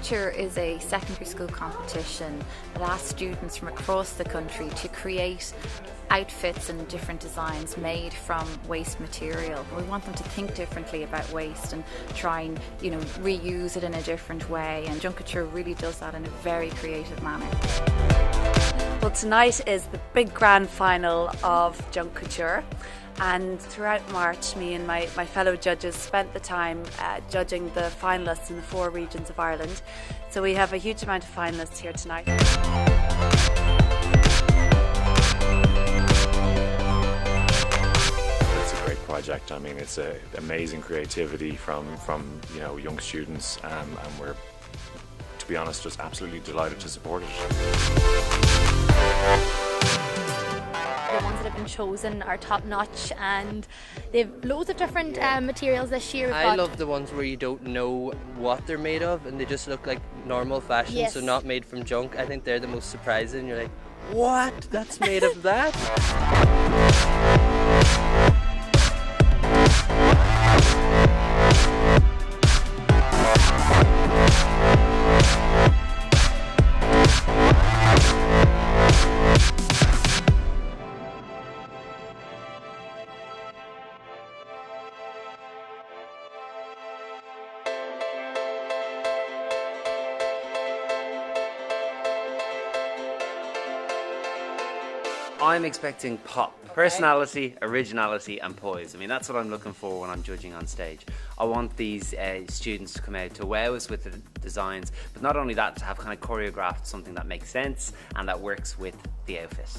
Kouture is a secondary school competition that asks students from across the country to create outfits and different designs made from waste material. We want them to think differently about waste and try and, reuse it in a different way, and Kouture really does that in a very creative manner. Well, tonight is the big grand final of Kouture, and throughout March me and my fellow judges spent the time judging the finalists in the 4 regions of Ireland. So we have a huge amount of finalists here tonight. It's a great project. I mean, it's amazing creativity from young students, and we're, to be honest, just absolutely delighted to support it. The ones that have been chosen are top notch, and they've loads of different materials this year. I love the ones where you don't know what they're made of and they just look like normal fashion, yes. So not made from junk. I think they're the most surprising. You're like, what? That's made of that? I'm expecting pop, personality, originality and poise. I mean, that's what I'm looking for when I'm judging on stage. I want these students to come out to wow us with the designs, but not only that, to have kind of choreographed something that makes sense and that works with the outfit.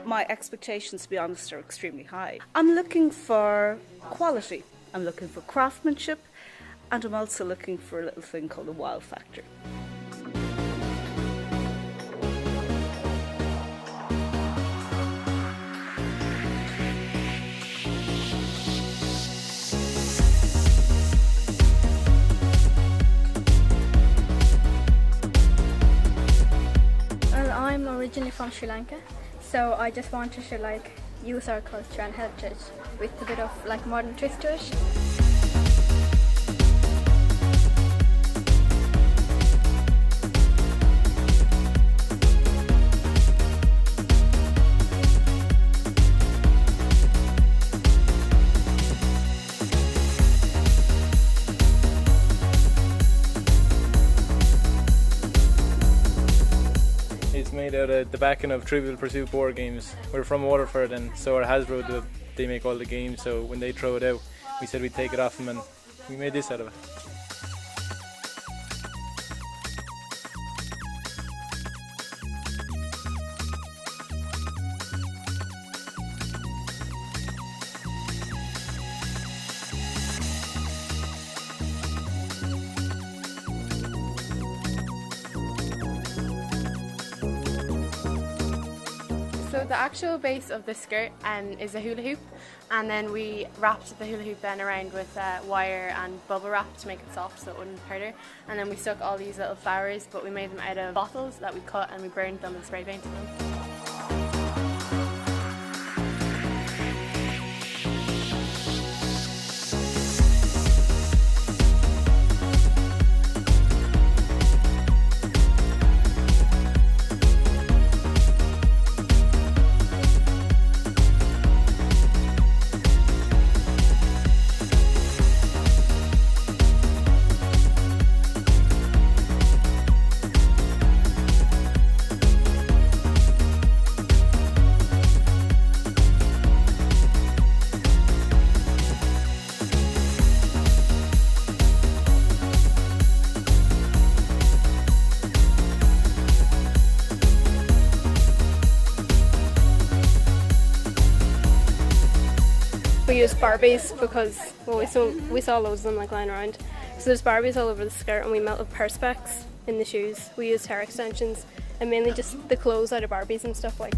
My expectations, to be honest, are extremely high. I'm looking for quality, I'm looking for craftsmanship, and I'm also looking for a little thing called a wow factor. Well, I'm originally from Sri Lanka. So I just wanted to use our culture and heritage with a bit of modern twist to it. It's made out of the backing of Trivial Pursuit board games. We're from Waterford, and so our Hasbro, they make all the games, so when they throw it out, we said we'd take it off them, and we made this out of it. So the actual base of the skirt is a hula hoop, and then we wrapped the hula hoop then around with wire and bubble wrap to make it soft so it wouldn't hurt her. And then we stuck all these little flowers, but we made them out of bottles that we cut and we burned them and spray painted them. We used Barbies because we saw loads of them lying around. So there's Barbies all over the skirt, and we melted perspex in the shoes. We used hair extensions and mainly just the clothes out of Barbies and stuff like.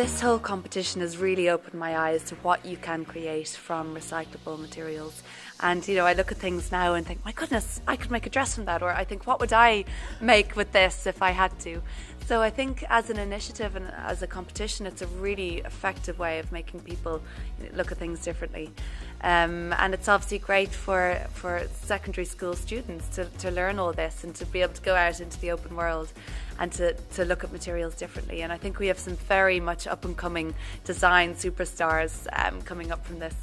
This whole competition has really opened my eyes to what you can create from recyclable materials. And, you know, I look at things now and think, my goodness, I could make a dress from that. Or I think, what would I make with this if I had to? So I think as an initiative and as a competition, it's a really effective way of making people look at things differently. And it's obviously great for secondary school students to learn all this and to be able to go out into the open world and to look at materials differently. And I think we have some very much up and coming design superstars coming up from this.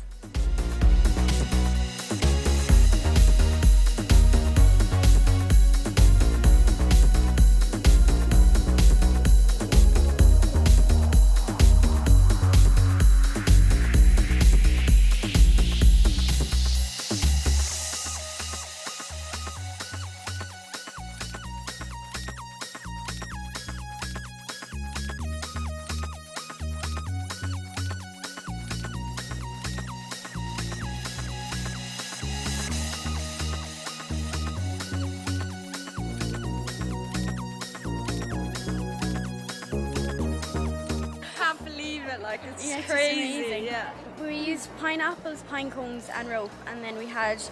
Like it's Yeah, it's just crazy. amazing. Yeah. We used pineapples, pine cones and rope, and then we had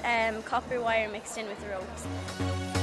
copper wire mixed in with the ropes.